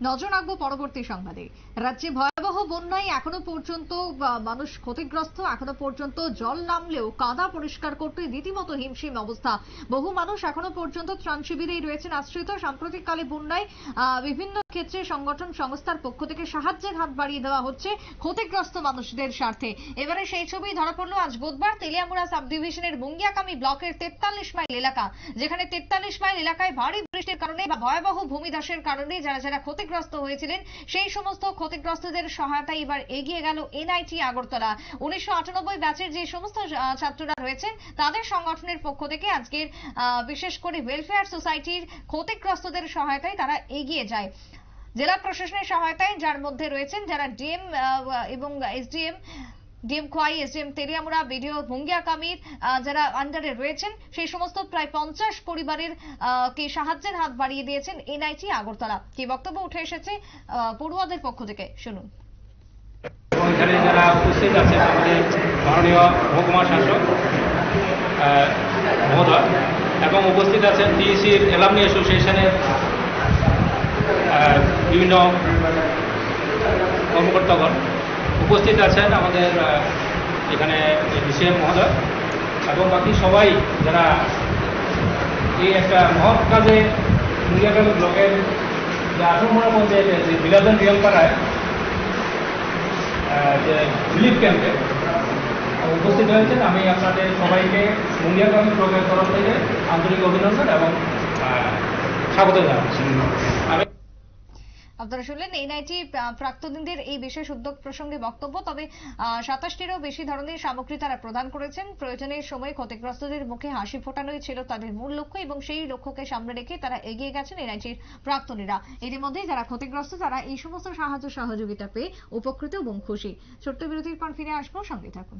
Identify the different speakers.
Speaker 1: নজর রাখবো পরবর্তী সংবাদে। রাজ্যে ভয়াবহ বন্যায় এখনো পর্যন্ত মানুষ ক্ষতিগ্রস্ত। এখনো পর্যন্ত জল নামলেও কাদা পরিষ্কার করতে রীতিমতো হিমশিম অবস্থা। বহু মানুষ এখনো পর্যন্ত ত্রাণ শিবিরেই রয়েছেন আশ্রিত। সাম্প্রতিককালে বন্যায় বিভিন্ন ক্ষেত্রে সংগঠন সংস্থার পক্ষ থেকে সাহায্যের হাত বাড়িয়ে দেওয়া হচ্ছে ক্ষতিগ্রস্ত মানুষদের স্বার্থে। এবারে সেই ছবি ধরা পড়লো আজ বুধবার তেলিয়ামুড়া সাব ডিভিশনের মুঙ্গিয়াকামি ব্লকের 43 মাইল এলাকা, যেখানে 43 মাইল এলাকায় ভারী বৃষ্টির কারণে বা ভয়াবহ ভূমিধসের কারণে যারা ক্ষতিগ্রস্ত হয়েছিলেন সেই সমস্ত ক্ষতিগ্রস্তদের সহায়তায় এবার এগিয়ে গেল এনআইটি আগরতলা। 1998 ব্যাচের যে সমস্ত ছাত্ররা রয়েছেন তাদের সংগঠনের পক্ষ থেকে আজকের বিশেষ করে ওয়েলফেয়ার সোসাইটির ক্ষতিগ্রস্তদের সহায়তায় তারা এগিয়ে যায়। জেলা প্রশাসনের সহায়তায়, যার মধ্যে রয়েছেন যারা ডিএম এবং DM Khowai, SDM Teliamura, BDO মুঙ্গিয়াকামির যারা আন্ডারে রয়েছেন সেই সমস্ত প্রায় 50 পরিবারের কে সাহায্যের হাত বাড়িয়ে দিয়েছেন এনআইটি আগরতলা। কি বক্তব্য উঠে এসেছে পড়ুয়াদের পক্ষ থেকে, শুনুন।
Speaker 2: এখানে যারা উপস্থিত আছেন আমাদের মাননীয় মহকুমা শাসক মহোদয় এবং উপস্থিত আছেন টিএসির এলামনি অ্যাসোসিয়েশনের বিভিন্ন কর্মকর্তাগণ, উপস্থিত আছেন আমাদের এখানে ডিসিএম মহোদয় এবং বাকি সবাই যারা এই একটা মহৎ কাজে মুঙ্গিয়াকামি ব্লকের যে 18 পঞ্চায়েতের যে বিলাদন রিয়ালপাড়ায় যে রিলিফ ক্যাম্পে উপস্থিত হয়েছেন। আমি আপনাদের সবাইকে মুঙ্গিয়াকামি ব্লকের তরফ থেকে আন্তরিক অভিনন্দন এবং স্বাগত জানাচ্ছি।
Speaker 1: আপনারা শুনলেন এনআইটি প্রাক্তনীদের এই বিশেষ উদ্যোগ প্রসঙ্গে বক্তব্য। তবে 27টিরও বেশি ধরনের সামগ্রী তারা প্রদান করেছেন। প্রয়োজনের সময় ক্ষতিগ্রস্তদের মুখে হাসি ফোটানোই ছিল তাদের মূল লক্ষ্য এবং সেই লক্ষ্যকে সামনে রেখে তারা এগিয়ে গেছেন এনআইটির প্রাক্তনীরা। এর মধ্যে যারা ক্ষতিগ্রস্ত তারা এই সমস্ত সাহায্য সহযোগিতা পেয়ে উপকৃত এবং খুশি। ছোট্ট বিরতির পর ফিরে আসবো, সঙ্গে থাকুন।